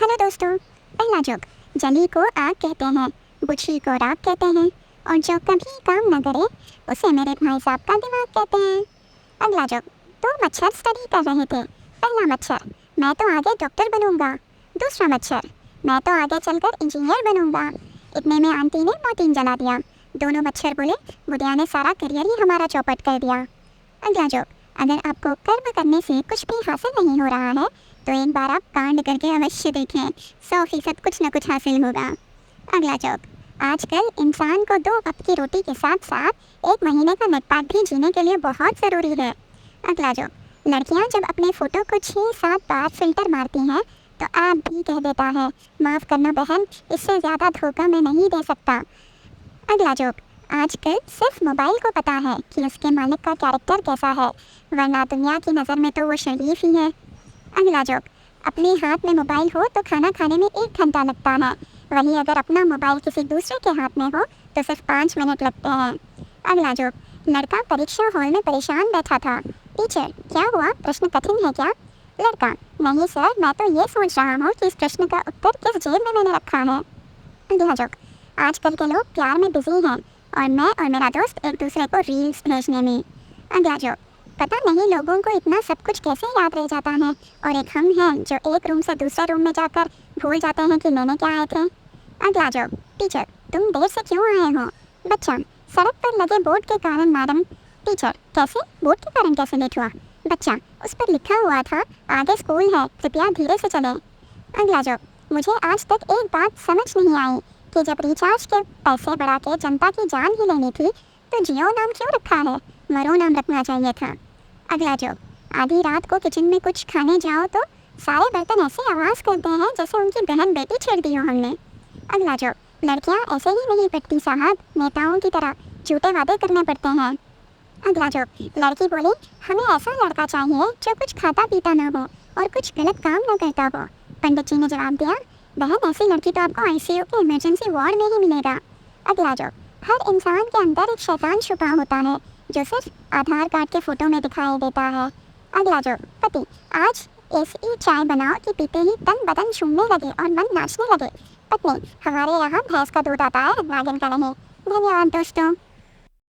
Hello दोस्तों। पहला joke. जली को आग कहते हैं, बुझी को राख कहते हैं, और जो कभी काम न करे उसे मेरे भाई साहब का दिमाग कहते हैं। अगला जोक। दो मच्छर स्टडी कर रहे थे। पहला मच्छर, मैं तो आगे डॉक्टर बनूंगा। दूसरा मच्छर, मैं तो आगे चलकर इंजीनियर बनूंगा। इतने में आंटी ने मोतीन जला दिया। दोनों मच्छर बोले, बुढ़िया ने सारा करियर ही हमारा चौपट कर दिया। अगला जोक। अगर आपको कर्म करने से कुछ भी हासिल नहीं हो रहा है तो एक बार आप कांड करके अवश्य देखें, 100% कुछ न कुछ हासिल होगा। अगला जोक। आजकल इंसान को 2 वक्त की रोटी के साथ साथ 1 महीने का नेटपैक भी जीने के लिए बहुत ज़रूरी है। अगला जोक। लड़कियां जब अपने फ़ोटो को 6-7 बार फिल्टर मारती हैं तो ऐप भी कह देता है, माफ़ करना बहन, इससे ज़्यादा धोखा मैं नहीं दे सकता। अगला जोक। आजकल सिर्फ मोबाइल को पता है कि उसके मालिक का कैरेक्टर कैसा है, वरना दुनिया की नज़र में तो वो शरीफ ही है। अगला जोक। अपने हाथ में मोबाइल हो तो खाना खाने में 1 घंटा लगता है, वहीं अगर अपना मोबाइल किसी दूसरे के हाथ में हो तो सिर्फ 5 मिनट लगते हैं। अगला जोक। लड़का परीक्षा हॉल में परेशान बैठा था। टीचर, क्या हुआ, प्रश्न कठिन है क्या? लड़का, नहीं सर, मैं तो ये सोच रहा हूँ कि इस प्रश्न का उत्तर किस जेब में मैंने रखा है। अगला जोक। आजकल के लोग प्यार में बिजी हैं और मैं और मेरा दोस्त एक दूसरे को रील्स भेजने में। अगला जोक। पता नहीं लोगों को इतना सब कुछ कैसे याद रह जाता है, और एक हम हैं जो एक रूम से दूसरे रूम में जाकर भूल जाते हैं कि लेने क्या आए थे। अगला जोक। टीचर, तुम देर से क्यों आए हो? बच्चा, सड़क पर लगे बोर्ड के कारण मैडम। टीचर, कैसे, बोर्ड के कारण कैसे लेट हुआ? बच्चा, उस पर लिखा हुआ था, आगे स्कूल है, कृपया धीरे से चलें। अगला जोक। मुझे आज तक एक बात समझ नहीं आई कि जब रिचार्ज के पैसे बढ़ा के जनता की जान ही लेनी थी तो जियो नाम क्यों रखा है, मरो नाम रखना चाहिए था। अगला जोक। आधी रात को किचन में कुछ खाने जाओ तो सारे बर्तन ऐसे आवाज़ करते हैं जैसे उनकी बहन बेटी छेड़ दी हो हमने। अगला जोक। लड़कियां ऐसे ही नहीं पटती साहब, नेताओं की तरह झूठे वादे करने पड़ते हैं। अगला जोक। लड़की बोली, हमें ऐसा लड़का चाहिए जो कुछ खाता पीता ना हो और कुछ गलत काम ना करता हो। पंडित जी ने जवाब दिया, बहन ऐसी लड़की तो आपको आईसीयू के इमरजेंसी वार्ड में ही मिलेगा। अगला जोक। हर इंसान के अंदर एक शैतान छुपा होता है जो सिर्फ आधार कार्ड के फोटो में दिखाई देता है। अगला जोक। पति, आज ऐसी चाय बनाओ कि पीते ही तन बदन झूमने लगे और मन नाचने लगे। पत्नी, हमारे यहाँ भैंस का दूध आता है, नागिन का नहीं। धन्यवाद दोस्तों।